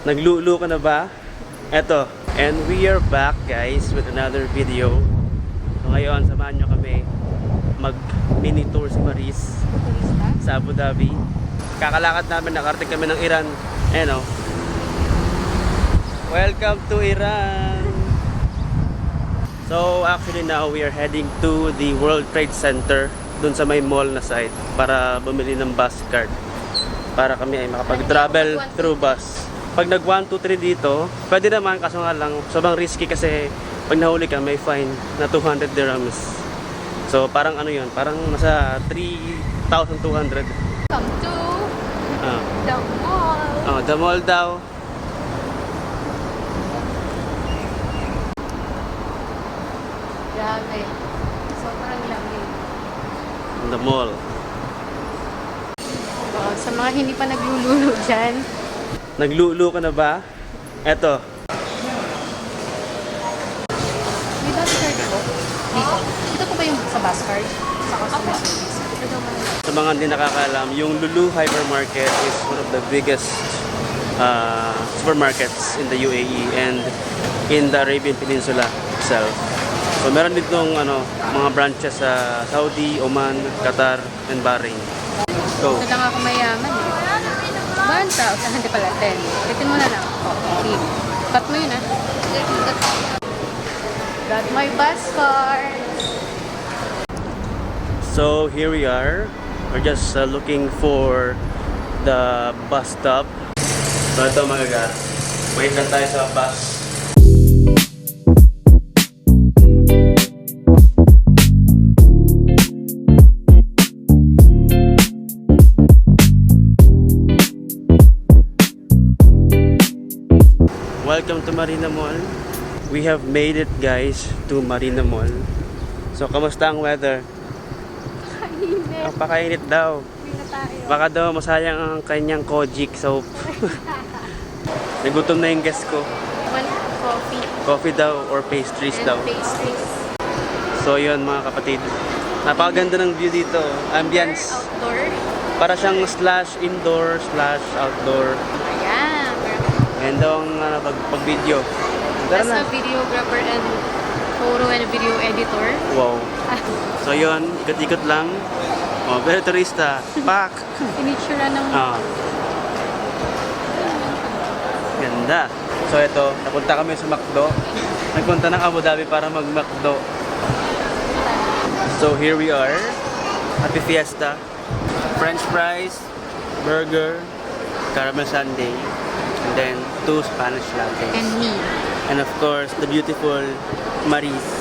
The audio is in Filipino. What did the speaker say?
Naglulu ka na ba? Eto. And we are back guys with another video. So ngayon, samahan nyo kami mag-mini tour si Maris sa Abu Dhabi. Kakalakad namin, nakarating kami ng Iran. Ayan o. Welcome to Iran! So actually now we are heading to the World Trade Center dun sa may mall na site para bumili ng bus card para kami ay makapag-travel through bus. Pag nag 1, 2, 3 dito, pwede naman, kaso nga lang sobrang risky kasi pag nahuli ka may fine na 200 dirhams. So parang ano yun, parang nasa 3,200. Come to the mall. The mall daw. Grabe. Sobrang lamig. The mall. Sa mga hindi pa naglululo dyan. Naglulu ka na ba? Eto. May bus card po. Dito. Dito po ba yung sa bus card? Sa customer service. Ito daw man. Sa mga hindi nakakaalam, yung Lulu Hypermarket is one of the biggest supermarkets in the UAE and in the Arabian Peninsula itself. So meron ditong mga branches sa Saudi, Oman, Qatar, and Bahrain. Go. Ito lang ako mayaman eh. 1,000. Hindi pala. 10. Bitin mo na lang. Okay. Cut mo yun ah. Got my bus card. So here we are. We're just looking for the bus stop. So ito mga guys. Wait lang tayo sa bus. Welcome to Marina Mall. We have made it guys to Marina Mall. So kamusta ang weather? Kainit. Napakainit daw. Hindi na tayo. Baka daw masayang ang kanyang Kojic soap. Nagutom na yung guest ko. One coffee. Coffee daw or pastries And daw. pastries. So yun mga kapatid. Napakaganda ng view dito. Ambience. Outdoor. Para siyang slash indoor slash outdoor. Ayan. Ayan daw ang pag-video. Tara As na. a videographer and photo and video editor. Wow. So yun, ikot-ikot lang. Oh, very turista. Pak! Pinitsura ng Ganda. So ito, napunta kami sa McDo. Nagpunta ng Abu Dhabi para mag-McDo. So here we are. Happy Fiesta. French fries, burger, caramel sundae, and then 2 Spanish lattes. and me. And of course, the beautiful Maris.